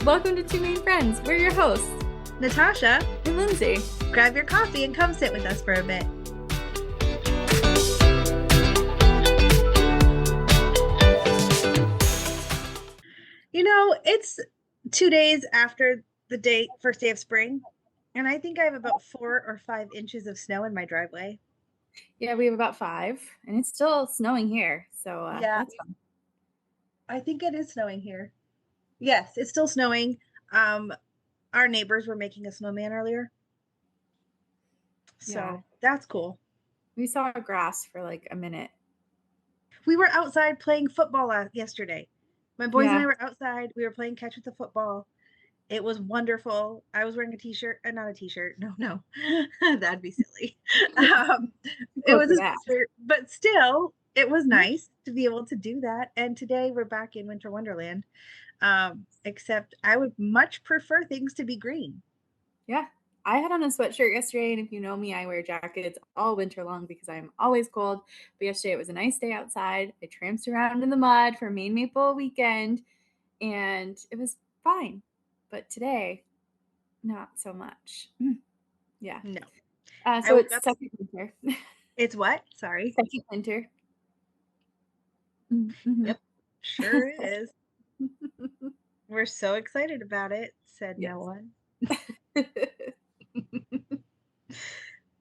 Welcome to Two Main Friends. We're your hosts, Natasha and Lindsay. Grab your coffee and come sit with us for a bit. You know, it's 2 days after the first day of spring, and I think I have about 4 or 5 inches of snow in my driveway. Yeah, we have about 5, and it's still snowing here, so Yeah, that's fun. I think it is snowing here. Yes, it's still snowing. Our neighbors were making a snowman earlier, so that's cool. We saw grass for like a minute. We were outside playing football yesterday. My boys and I were outside. We were playing catch with the football. It was wonderful. I was wearing a t-shirt, not a t-shirt. No, that'd be silly. It was a sweatshirt, but still, it was nice to be able to do that. And today we're back in Winter Wonderland. Except I would much prefer things to be green. Yeah, I had on a sweatshirt yesterday, and if you know me, I wear jackets all winter long because I'm always cold. But yesterday it was a nice day outside. I tramped around in the mud for Maine Maple weekend, and it was fine. But today, not so much. Yeah. No. So it's second winter. It's what? Sorry. Second winter. Mm-hmm. Yep. Sure is. We're so excited about it, said no one.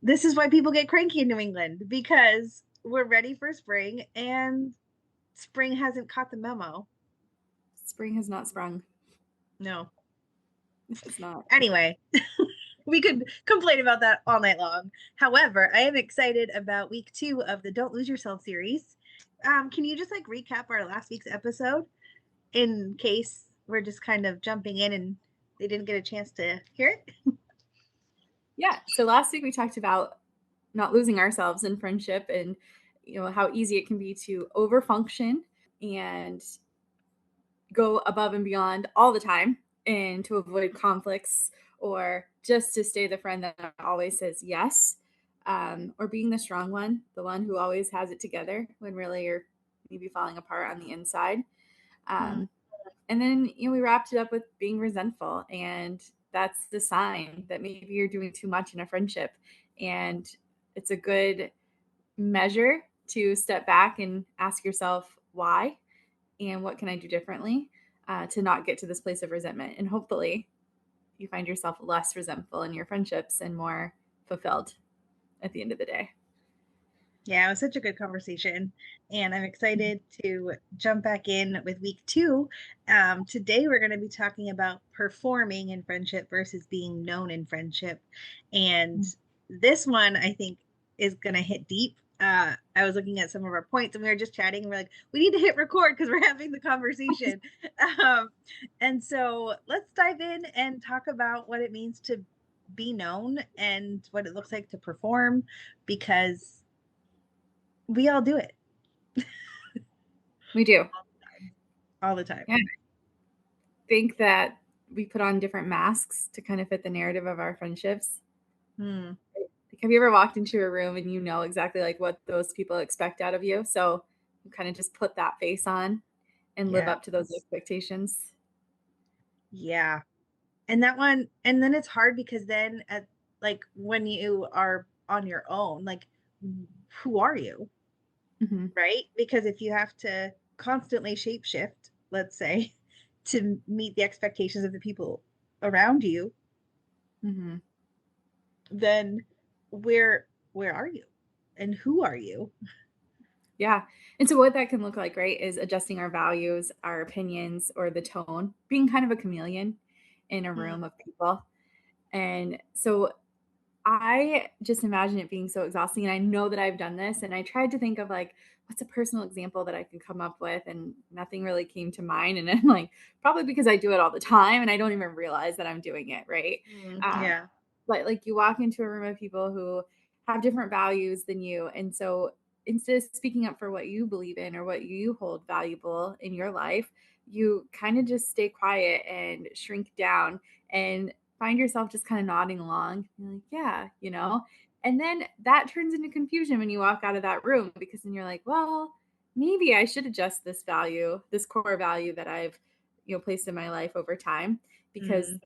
This is why people get cranky in New England, because we're ready for spring and spring hasn't caught the memo. Spring has not sprung. No. It's not. Anyway, we could complain about that all night long. However, I am excited about week 2 of the Don't Lose Yourself series. Can you just recap our last week's episode in case we're just kind of jumping in and they didn't get a chance to hear it? Yeah. So last week we talked about not losing ourselves in friendship and, how easy it can be to overfunction and go above and beyond all the time and to avoid conflicts or just to stay the friend that always says yes, or being the strong one, the one who always has it together when really you're maybe falling apart on the inside. And then, we wrapped it up with being resentful, and that's the sign that maybe you're doing too much in a friendship. And it's a good measure to step back and ask yourself why and what can I do differently to not get to this place of resentment. And hopefully you find yourself less resentful in your friendships and more fulfilled at the end of the day. Yeah, it was such a good conversation, and I'm excited to jump back in with week 2. Today, we're going to be talking about performing in friendship versus being known in friendship. And this one, I think, is going to hit deep. I was looking at some of our points, and we were just chatting, and we're like, we need to hit record because we're having the conversation. And so let's dive in and talk about what it means to be known and what it looks like to perform, because we all do it. We do. All the time. Yeah. I think that we put on different masks to kind of fit the narrative of our friendships. Have you ever walked into a room and you know exactly what those people expect out of you? So you kind of just put that face on and live up to those expectations. Yeah. And that one, and then it's hard because then when you are on your own, who are you? Mm-hmm. Right? Because if you have to constantly shapeshift, let's say, to meet the expectations of the people around you, then where are you? And who are you? Yeah. And so what that can look like, right, is adjusting our values, our opinions, or the tone, being kind of a chameleon in a room of people. And so I just imagine it being so exhausting. And I know that I've done this. And I tried to think of what's a personal example that I can come up with, and nothing really came to mind. And I'm probably because I do it all the time and I don't even realize that I'm doing it. Right. Yeah. But you walk into a room of people who have different values than you. And so instead of speaking up for what you believe in or what you hold valuable in your life, you kind of just stay quiet and shrink down and find yourself just kind of nodding along. You're like, yeah, and then that turns into confusion when you walk out of that room, because then you're like, well, maybe I should adjust this value, this core value that I've, placed in my life over time, because Mm.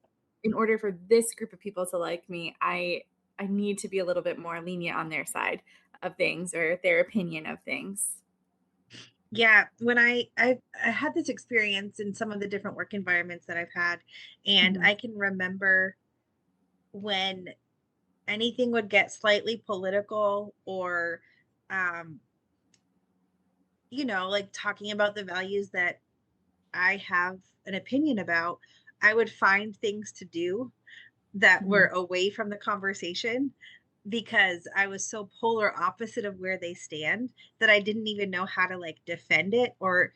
in order for this group of people to like me, I need to be a little bit more lenient on their side of things or their opinion of things. Yeah, when I had this experience in some of the different work environments that I've had, and Mhm. I can remember when anything would get slightly political or um like talking about the values that I have an opinion about, I would find things to do that were Mhm. away from the conversation because I was so polar opposite of where they stand that I didn't even know how to like defend it, or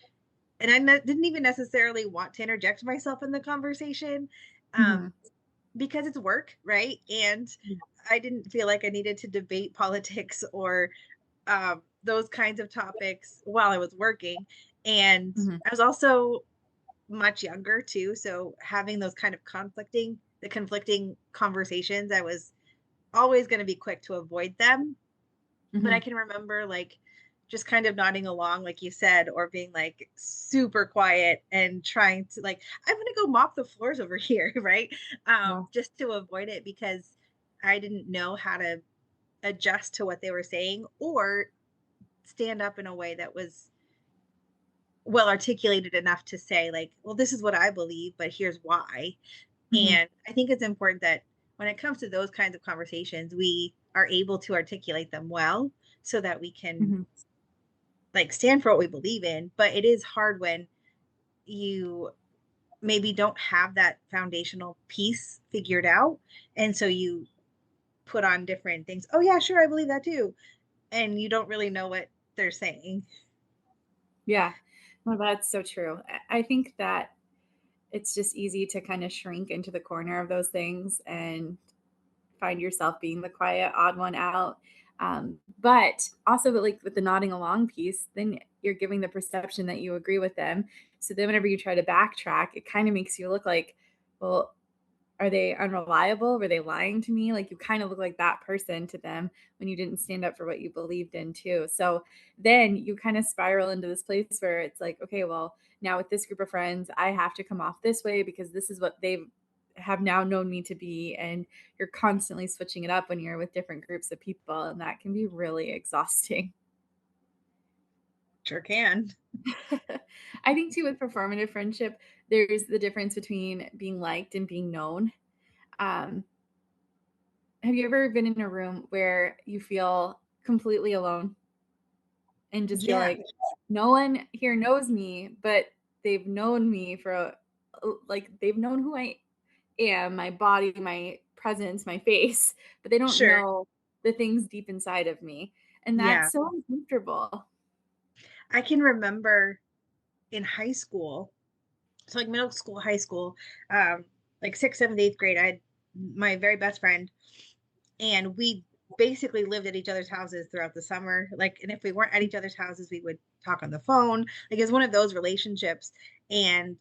and didn't even necessarily want to interject myself in the conversation, um Mhm. because it's work, right? And Yeah. I didn't feel like I needed to debate politics or those kinds of topics while I was working. And Mhm. I was also much younger too, so having those kind of conflicting conversations, I was always going to be quick to avoid them. But I Mhm. can remember like just kind of nodding along, like you said, or being like super quiet and trying to like, I'm gonna go mop the floors over here, right? Yeah. Just to avoid it because I didn't know how to adjust to what they were saying or stand up in a way that was well articulated enough to say like, well, this is what I believe, but here's why. Mhm. And I think it's important that when it comes to those kinds of conversations, we are able to articulate them well so that we can Mhm. like stand for what we believe in. But it is hard when you maybe don't have that foundational piece figured out. And so you put on different things. Oh, yeah, sure, I believe that too. And you don't really know what they're saying. Yeah. Well, that's so true. I think that it's just easy to kind of shrink into the corner of those things and find yourself being the quiet, odd one out. But also, like with the nodding along piece, then you're giving the perception that you agree with them. So then, whenever you try to backtrack, it kind of makes you look like, well, are they unreliable? Were they lying to me? Like you kind of look like that person to them when you didn't stand up for what you believed in too. So then you kind of spiral into this place where it's like, okay, well, now with this group of friends, I have to come off this way because this is what they have now known me to be. And you're constantly switching it up when you're with different groups of people. And that can be really exhausting. Sure can. I think too with performative friendship, there's the difference between being liked and being known. Um, Have you ever been in a room where you feel completely alone and just feel Yeah, like no one here knows me, but they've known me for like they've known who I am, my body, my presence, my face, but they don't sure. know the things deep inside of me. And Yeah. that's so uncomfortable. I can remember in high school, so like middle school, high school, like sixth, seventh, eighth grade, I had my very best friend, and we basically lived at each other's houses throughout the summer. Like, and if we weren't at each other's houses, we would talk on the phone. Like, it's one of those relationships. And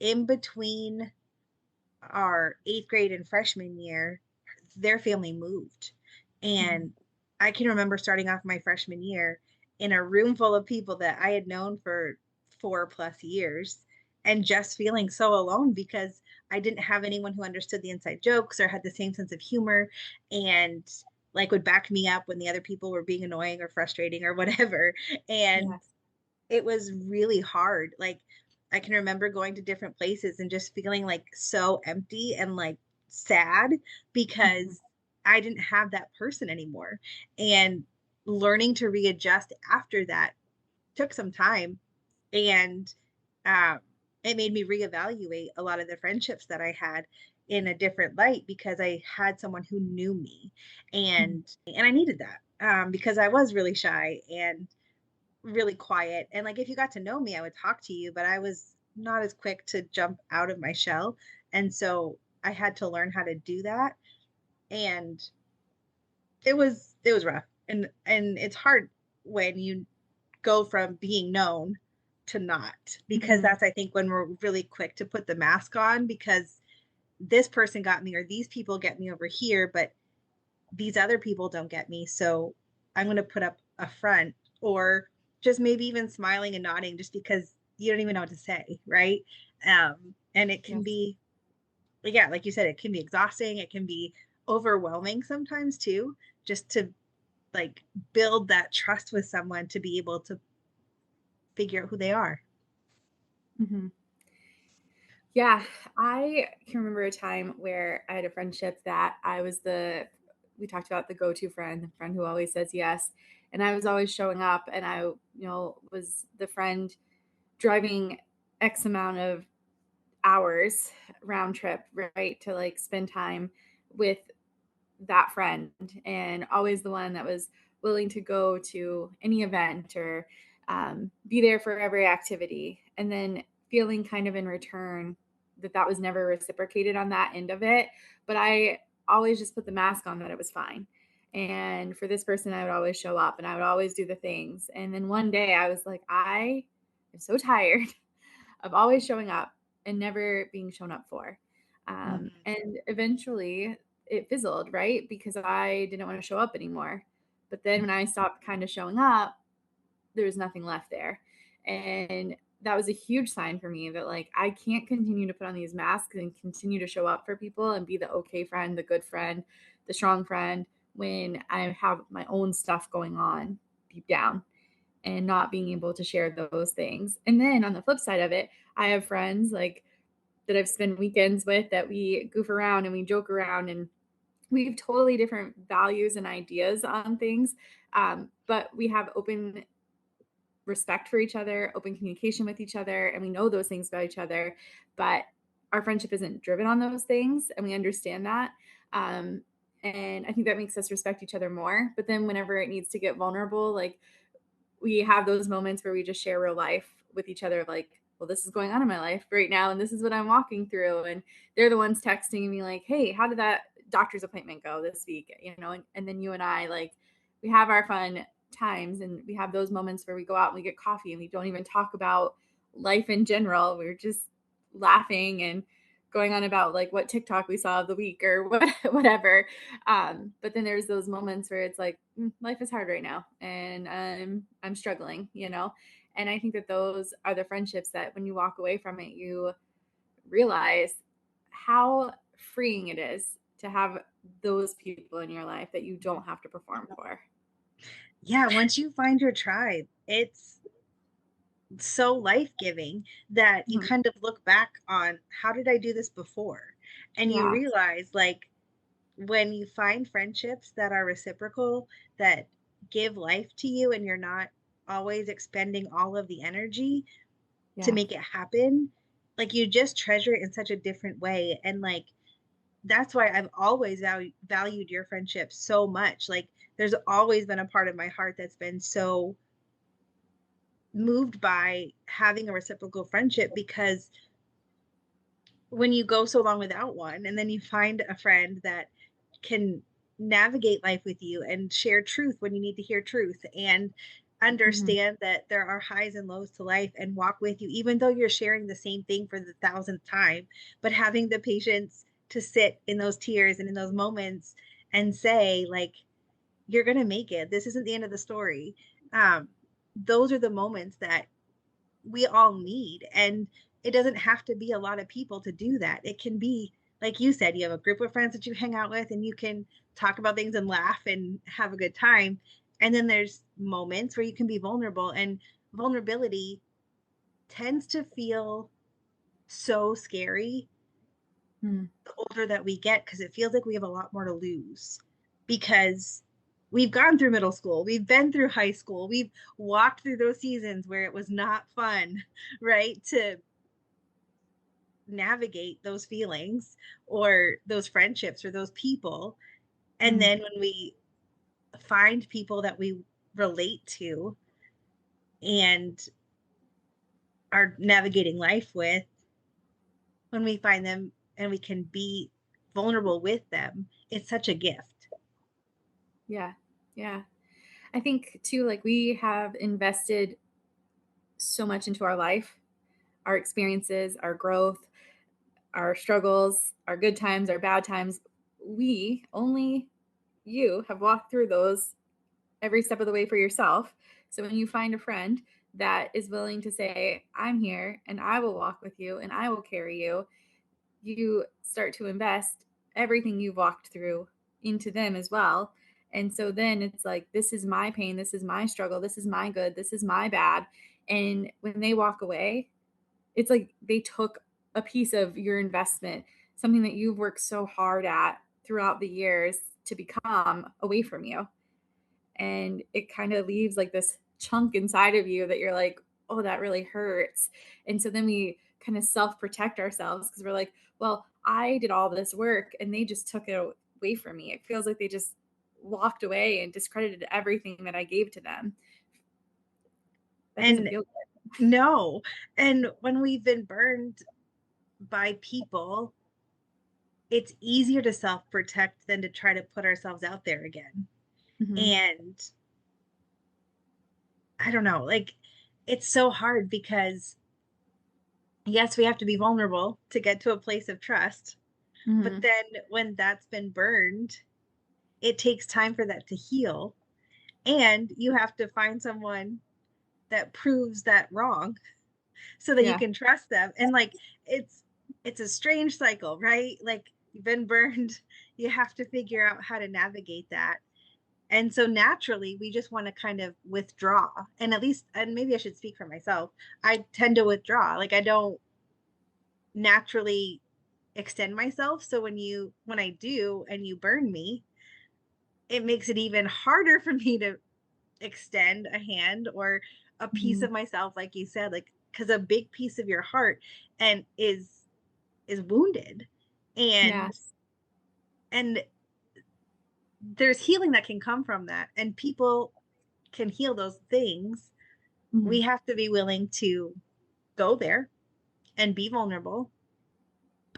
in between our eighth grade and freshman year, their family moved. Mhm. And I can remember starting off my freshman year in a room full of people that I had known for 4+ years and just feeling so alone because I didn't have anyone who understood the inside jokes or had the same sense of humor and like would back me up when the other people were being annoying or frustrating or whatever. And Yes. it was really hard. Like I can remember going to different places and just feeling like so empty and like sad Mhm. because I didn't have that person anymore. And learning to readjust after that took some time. And um, it made me reevaluate a lot of the friendships that I had in a different light because I had someone who knew me, Mhm. and I needed that because I was really shy and really quiet. And like if you got to know me, I would talk to you, but I was not as quick to jump out of my shell. And so I had to learn how to do that. And it was rough. And it's hard when you go from being known to not, because Mhm. that's I think when we're really quick to put the mask on because this person got me or these people get me over here, but these other people don't get me. So I'm going to put up a front or just maybe even smiling and nodding just because you don't even know what to say, right? And it can Yes. be, yeah, like you said, it can be exhausting. It can be overwhelming sometimes too, just to like build that trust with someone to be able to figure out who they are. Hmm. Yeah, I can remember a time where I had a friendship that we talked about the go to friend, the friend who always says yes. And I was always showing up, and was the friend driving X amount of hours round trip, right, to like spend time with that friend, and always the one that was willing to go to any event or be there for every activity. And then feeling kind of in return that that was never reciprocated on that end of it. But I always just put the mask on that it was fine. And for this person, I would always show up and I would always do the things. And then one day I was like, I am so tired of always showing up and never being shown up for. Mhm. And eventually it fizzled, right? Because I didn't want to show up anymore. But then when I stopped kind of showing up, there was nothing left there. And that was a huge sign for me that like I can't continue to put on these masks and continue to show up for people and be the okay friend, the good friend, the strong friend when I have my own stuff going on deep down and not being able to share those things. And then on the flip side of it, I have friends like that I've spent weekends with that we goof around and we joke around and we have totally different values and ideas on things. But we have open respect for each other, open communication with each other, and we know those things about each other. But our friendship isn't driven on those things, and we understand that. Um, and I think that makes us respect each other more. But then whenever it needs to get vulnerable, like we have those moments where we just share real life with each other, like, well, this is going on in my life right now and this is what I'm walking through. And they're the ones texting me like, hey, how did that doctor's appointment go this week, and then you and I, like, we have our fun times and we have those moments where we go out and we get coffee and we don't even talk about life in general. We're just laughing and going on about like what TikTok we saw of the week or whatever. But then there's those moments where it's like, life is hard right now and I'm struggling, And I think that those are the friendships that when you walk away from it, you realize how freeing it is to have those people in your life that you don't have to perform for. Yeah, once you find your tribe, it's so life-giving that you Mhm. kind of look back on how did I do this before? And you Yeah. realize like when you find friendships that are reciprocal, that give life to you and you're not always expending all of the energy to Yeah. make it happen, like you just treasure it in such a different way. And like that's why I've always valued your friendship so much. Like there's always been a part of my heart that's been so moved by having a reciprocal friendship because when you go so long without one and then you find a friend that can navigate life with you and share truth when you need to hear truth and Hmm. understand that there are highs and lows to life and walk with you even though you're sharing the same thing for the thousandth time, but having the patience to sit in those tears and in those moments and say like you're going to make it, this isn't the end of the story. um those are the moments that we all need. And it doesn't have to be a lot of people to do that. It can be, like you said, you have a group of friends that you hang out with and you can talk about things and laugh and have a good time. And then there's moments where you can be vulnerable, and vulnerability tends to feel so scary Mm. the older that we get because it feels like we have a lot more to lose because we've gone through middle school, we've been through high school, we've walked through those seasons where it was not fun, right? To navigate those feelings or those friendships or those people. And Mm. then when we find people that we relate to and are navigating life with, when we find them and we can be vulnerable with them, it's such a gift. Yeah. Yeah. I think too, like we have invested so much into our life, our experiences, our growth, our struggles, our good times, our bad times. We only you have walked through those every step of the way for yourself. So when you find a friend that is willing to say, I'm here and I will walk with you and I will carry you, you start to invest everything you've walked through into them as well. And so then it's like, this is my pain, this is my struggle, this is my good, this is my bad. And when they walk away, it's like they took a piece of your investment, something that you've worked so hard at throughout the years to become, away from you. And it kind of leaves like this chunk inside of you that you're like, oh, that really hurts. And so then we kind of self protect ourselves because we're like, well, I did all this work and they just took it away from me. It feels like they just walked away and discredited everything that I gave to them. That doesn't And feel good. no. And when we've been burned by people, it's easier to self protect than to try to put ourselves out there again. Mm-hmm. And I don't know, like, it's so hard because, yes, we have to be vulnerable to get to a place of trust. But Mm-hmm. then when that's been burned, it takes time for that to heal. And you have to find someone that proves that wrong so that you Yeah. can trust them. And like, it's a strange cycle, right? Like, you've been burned, you have to figure out how to navigate that. And so naturally, we just want to kind of withdraw. And at least, and maybe I should speak for myself, I tend to withdraw. Like, I don't naturally extend myself. So when I do and you burn me, it makes it even harder for me to extend a hand or a piece Mm-hmm. of myself, like you said, like, because a big piece of your heart and is wounded. and Yes. and there's healing that can come from that, and people can heal those things. Mm-hmm. We have to be willing to go there and be vulnerable.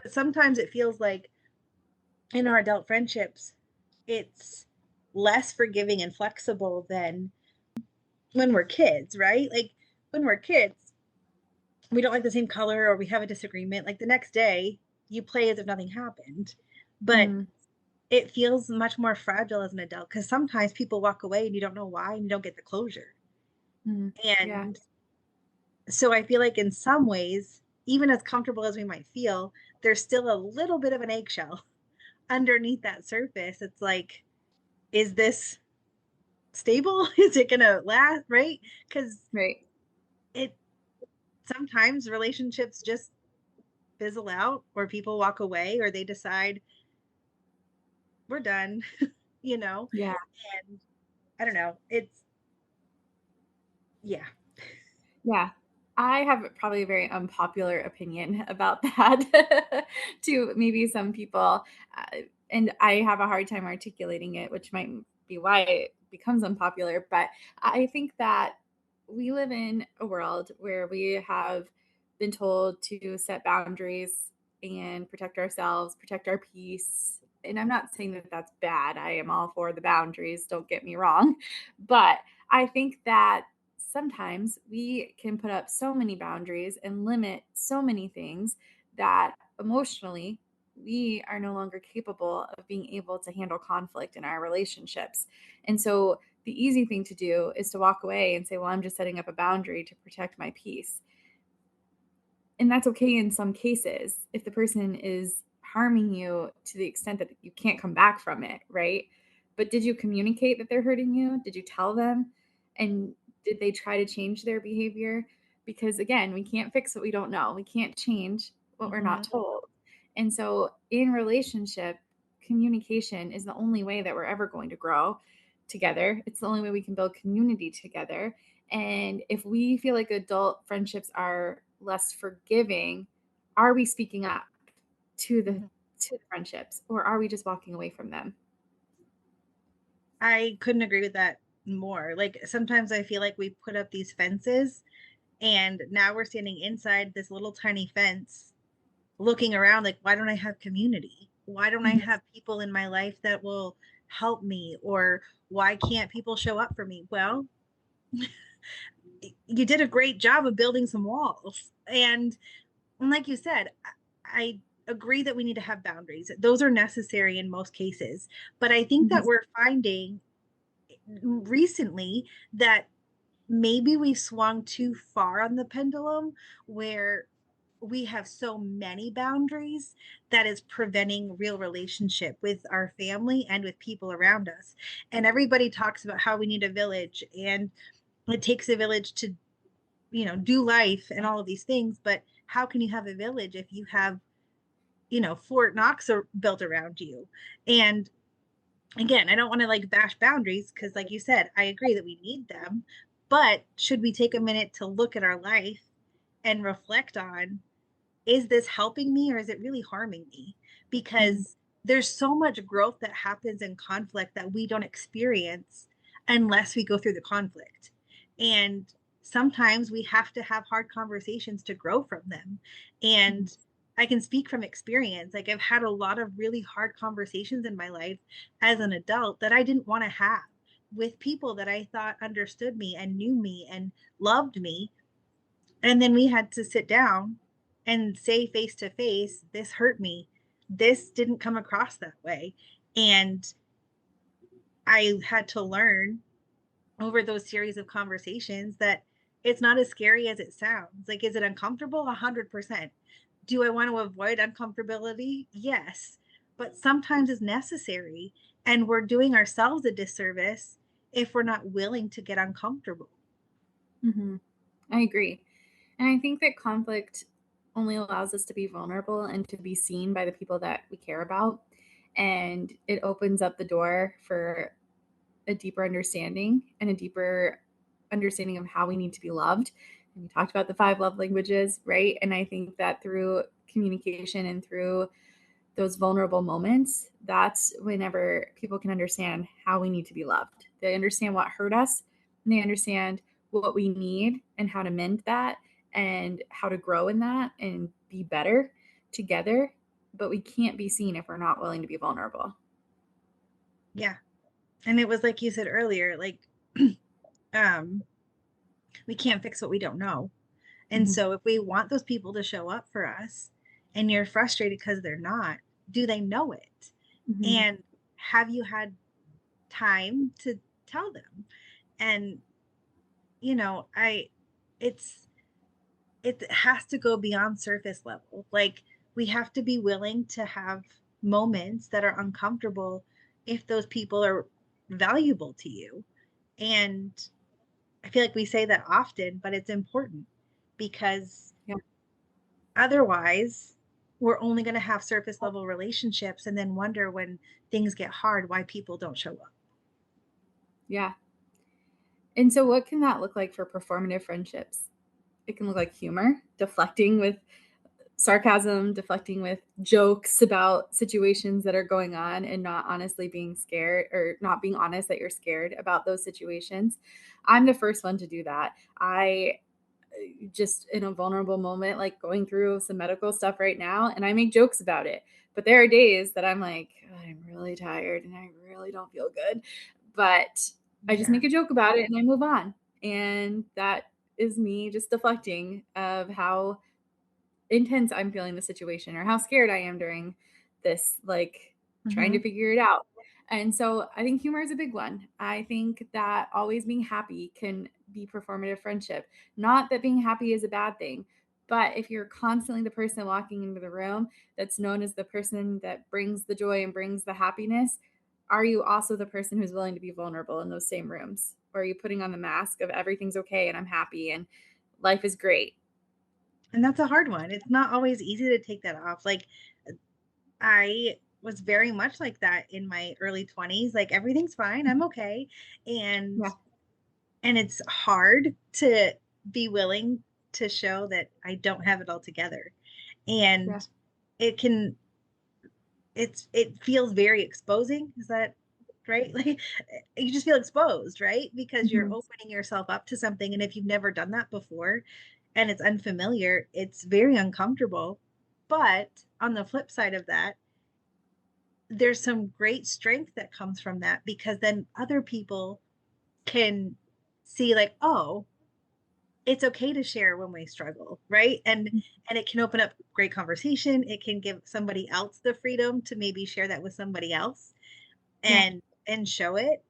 But sometimes it feels like in our adult friendships, it's less forgiving and flexible than when we're kids, right? Like, when we're kids, we don't like the same color or we have a disagreement. Like, the next day, you play as if nothing happened. But Mm-hmm. it feels much more fragile as an adult because sometimes people walk away and you don't know why and you don't get the closure. Mm-hmm. Yeah. And so I feel like in some ways, even as comfortable as we might feel, there's still a little bit of an eggshell underneath that surface. It's like, is this stable? Is it gonna last? Right? Because Right. it sometimes relationships just fizzle out, or people walk away, or they decide we're done, you know? Yeah. And I don't know. It's, yeah. Yeah. I have probably a very unpopular opinion about that to maybe some people. Uh, and I have a hard time articulating it, which might be why it becomes unpopular. But I think that we live in a world where we have been told to set boundaries and protect ourselves, protect our peace. And I'm not saying that that's bad. I am all for the boundaries, don't get me wrong. But I think that sometimes we can put up so many boundaries and limit so many things that emotionally we are no longer capable of being able to handle conflict in our relationships. And so the easy thing to do is to walk away and say, well, I'm just setting up a boundary to protect my peace. And that's okay in some cases if the person is harming you to the extent that you can't come back from it, right? But did you communicate that they're hurting you? Did you tell them? And did they try to change their behavior? Because again, we can't fix what we don't know. We can't change what we're not Hmm. told. And so in relationship, communication is the only way that we're ever going to grow together. It's the only way we can build community together. And if we feel like adult friendships are less forgiving, are we speaking up to the Hmm. to the friendships or are we just walking away from them? I couldn't agree with that more. Like, sometimes I feel like we put up these fences and now we're standing inside this little tiny fence looking around like, why don't I have community? Why don't I Mhm. have people in my life that will help me? Or why can't people show up for me? Well, you did a great job of building some walls. And like you said, I agree that we need to have boundaries. Those are necessary in most cases. But I think Mhm. that we're finding recently that maybe we swung too far on the pendulum where we have so many boundaries that is preventing real relationship with our family and with people around us. And everybody talks about how we need a village and it takes a village to, do life and all of these things. But how can you have a village if you have, Fort Knox are built around you? And again, I don't want to like bash boundaries because, like you said, I agree that we need them. But should we take a minute to look at our life and reflect on, is this helping me or is it really harming me? Mhm. Because there's so much growth that happens in conflict that we don't experience unless we go through the conflict. And sometimes we have to have hard conversations to grow from them. Mhm. And I can speak from experience. Like I've had a lot of really hard conversations in my life as an adult that I didn't want to have with people that I thought understood me and knew me and loved me, and then we had to sit down and say face to face, this hurt me. This didn't come across that way. And I had to learn over those series of conversations that it's not as scary as it sounds. Like, is it uncomfortable? 100%. Do I want to avoid uncomfortability? Yes. But sometimes it's necessary. And we're doing ourselves a disservice if we're not willing to get uncomfortable. Mhm. I agree. And I think that conflict only allows us to be vulnerable and to be seen by the people that we care about. And it opens up the door for a deeper understanding and a deeper understanding of how we need to be loved. And we talked about the five love languages, right? And I think that through communication and through those vulnerable moments, that's whenever people can understand how we need to be loved. They understand what hurt us and they understand what we need and how to mend that and how to grow in that and be better together. But we can't be seen if we're not willing to be vulnerable. Yeah. And it was like you said earlier, like, um, we can't fix what we don't know. And Mhm. so if we want those people to show up for us and you're frustrated because they're not, do they know it? Mhm. And have you had time to tell them? And I it's it has to go beyond surface level. Like we have to be willing to have moments that are uncomfortable if those people are valuable to you. And I feel like we say that often, but it's important because Yeah. otherwise, we're only going to have surface level relationships and then wonder when things get hard why people don't show up. Yeah. And so, what can that look like for performative friendships? It can look like humor, deflecting with sarcasm, deflecting with jokes about situations that are going on, and not honestly being scared or not being honest that you're scared about those situations. I'm the first one to do that. I just in a vulnerable moment, like going through some medical stuff right now, and I make jokes about it. But there are days that I'm like, I'm really tired and I really don't feel good. But I just Yeah. make a joke about it and I move on. And that is me just deflecting of how intense I'm feeling the situation or how scared I am during this, like trying to Hmm. figure it out. And so I think humor is a big one. I think that always being happy can be performative friendship. Not that being happy is a bad thing, but if you're constantly the person walking into the room that's known as the person that brings the joy and brings the happiness, are you also the person who's willing to be vulnerable in those same rooms? Or are you putting on the mask of everything's okay and I'm happy and life is great? And that's a hard one. It's not always easy to take that off. Like I was very much like that in my early 20s. Like everything's fine. I'm okay. And Yeah. and it's hard to be willing to show that I don't have it all together. Yeah. And it can it feels very exposing. Is that right? Like you just feel exposed, right? Because you're Mhm. opening yourself up to something. And if you've never done that before and it's unfamiliar, it's very uncomfortable. But on the flip side of that, there's some great strength that comes from that because then other people can see like, oh, it's okay to share when we struggle, right? And it can open up great conversation. It can give somebody else the freedom to maybe share that with somebody else Yeah. and show it.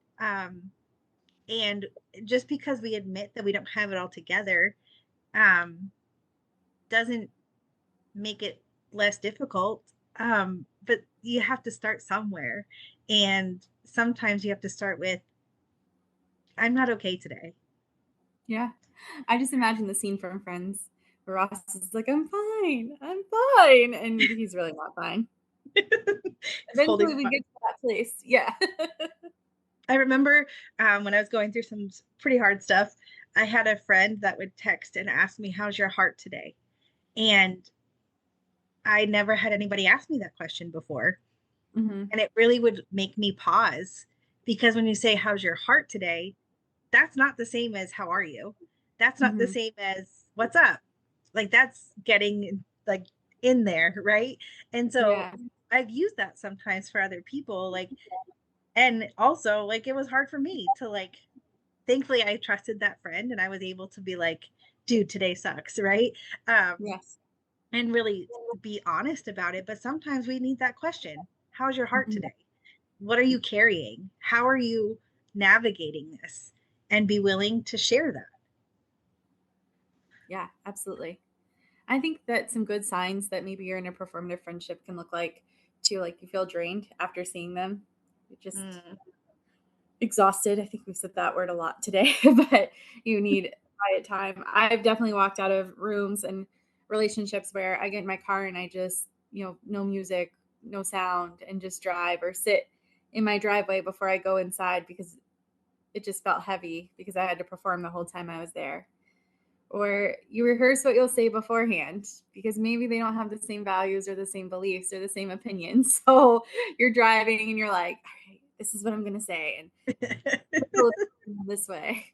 And just because we admit that we don't have it all together, um, doesn't make it less difficult. But you have to start somewhere. And sometimes you have to start with, I'm not okay today. Yeah. I just imagine the scene from Friends where Ross is like, I'm fine. And he's really not fine. Just holding Eventually we on. get to that place. Yeah. I remember when I was going through some pretty hard stuff, I had a friend that would text and ask me, how's your heart today? And I never had anybody ask me that question before. Hmm. And it really would make me pause because when you say, how's your heart today? That's not the same as how are you? That's not the Hmm. same as what's up? Like that's getting like in there, right? And so Yeah. I've used that sometimes for other people. Like, and also like it was hard for me to like, thankfully I trusted that friend and I was able to be like, dude, today sucks, right? Um, Yes. and really be honest about it. But sometimes we need that question. How's your heart Mhm. today? What are you carrying? How are you navigating this? And be willing to share that. Yeah, absolutely. I think that some good signs that maybe you're in a performative friendship can look like too, like you feel drained after seeing them. You're just Mm, exhausted. I think we've said that word a lot today, but you need quiet time. I've definitely walked out of rooms and relationships where I get in my car and I just, no music, no sound, and just drive or sit in my driveway before I go inside because it just felt heavy because I had to perform the whole time I was there. Or you rehearse what you'll say beforehand because maybe they don't have the same values or the same beliefs or the same opinions. So you're driving and you're like, all right, this is what I'm going to say. And this way.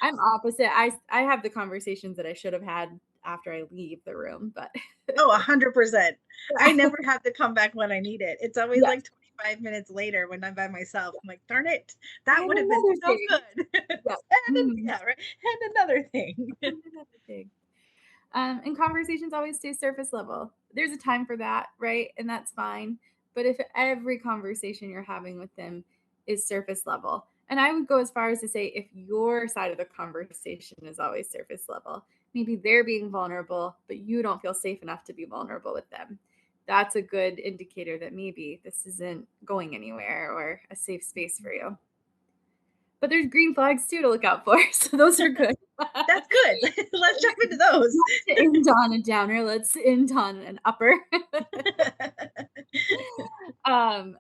I'm opposite. I have the conversations that I should have had after I leave the room, but oh, 100%. I yeah. never have to come back when I need it. It's always Yes. like 25 minutes later when I'm by myself. I'm like, darn it, And that would have been another so thing. good. Yeah. Yeah, right. And another thing. And another thing. And conversations always stay surface level. There's a time for that, right? And that's fine. But if every conversation you're having with them is surface level, and I would go as far as to say if your side of the conversation is always surface level, maybe they're being vulnerable, but you don't feel safe enough to be vulnerable with them. That's a good indicator that maybe this isn't going anywhere or a safe space for you. But there's green flags too to look out for. So those are good. That's good. Let's jump into those. Not to end on a downer, let's end on an upper. um,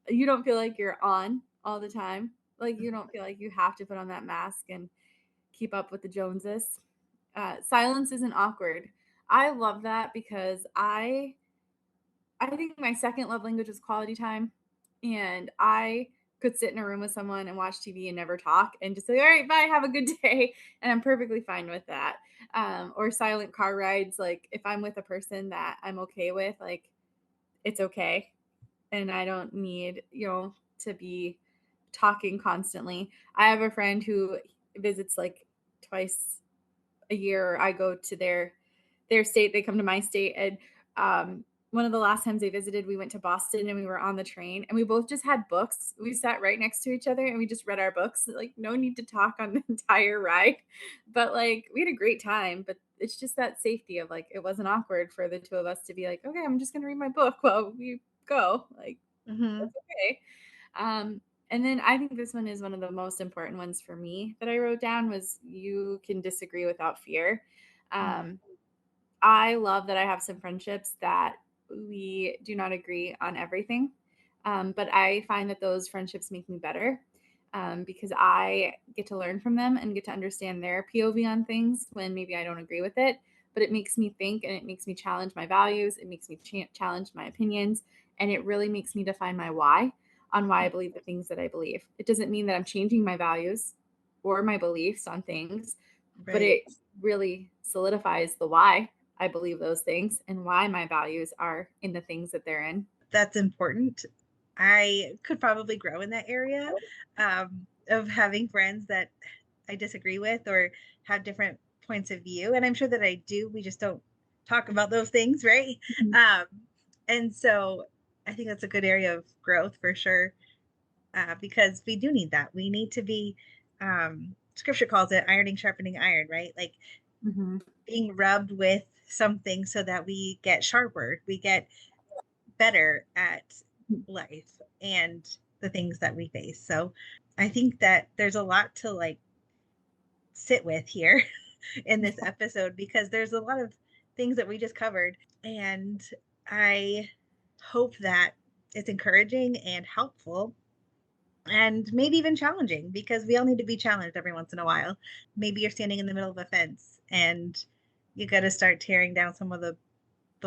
you don't feel like you're on all the time. Like you don't feel like you have to put on that mask and keep up with the Joneses. Silence isn't awkward. I love that because I think my second love language is quality time. And I could sit in a room with someone and watch TV and never talk and just say, all right, bye, have a good day. And I'm perfectly fine with that. Or silent car rides. Like if I'm with a person that I'm okay with, like it's okay. And I don't need, to be talking constantly. I have a friend who visits like twice a year. I go to their state, they come to my state, and one of the last times they visited, we went to Boston and we were on the train and we both just had books. We sat right next to each other and we just read our books. Like no need to talk on the entire ride. But like we had a great time, but it's just that safety of like it wasn't awkward for the two of us to be like, okay, I'm just gonna read my book while we go. Like Hmm. that's okay. Um, and then I think this one is one of the most important ones for me that I wrote down was you can disagree without fear. Um, I love that I have some friendships that we do not agree on everything. But I find that those friendships make me better because I get to learn from them and get to understand their POV on things when maybe I don't agree with it. But it makes me think and it makes me challenge my values. It makes me challenge my opinions. And it really makes me define my why on why I believe the things that I believe. It doesn't mean that I'm changing my values or my beliefs on things, but Right. it really solidifies the why I believe those things and why my values are in the things that they're in. That's important. I could probably grow in that area of having friends that I disagree with or have different points of view. And I'm sure that I do. We just don't talk about those things, right? Mhm. Um, and so I think that's a good area of growth for sure. because we do need that. We need to be, scripture calls it ironing, sharpening iron, right? Like Mm-hmm. being rubbed with something so that we get sharper, we get better at life and the things that we face. So I think that there's a lot to like sit with here in this episode, because there's a lot of things that we just covered. And I hope that it's encouraging and helpful and maybe even challenging, because we all need to be challenged every once in a while. Maybe you're standing in the middle of a fence and you got to start tearing down some of the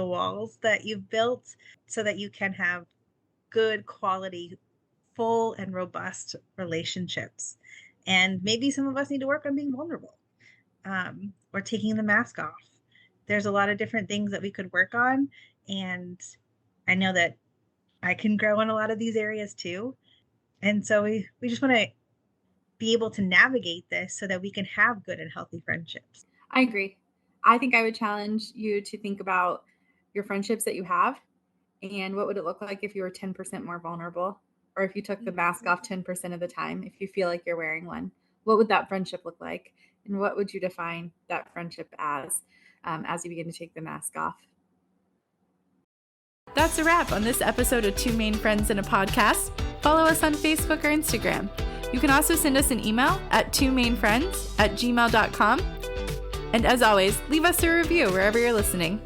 walls that you've built so that you can have good quality, full and robust relationships. And maybe some of us need to work on being vulnerable, or taking the mask off. There's a lot of different things that we could work on. And I know that I can grow in a lot of these areas too. And so we just want to be able to navigate this so that we can have good and healthy friendships. I agree. I think I would challenge you to think about your friendships that you have and what would it look like if you were 10% more vulnerable, or if you took the mask off 10% of the time, if you feel like you're wearing one. What would that friendship look like? And what would you define that friendship as you begin to take the mask off? That's a wrap on this episode of Two Main Friends in a Podcast. Follow us on Facebook or Instagram. You can also send us an email at twomainfriends@gmail.com. And as always, leave us a review wherever you're listening.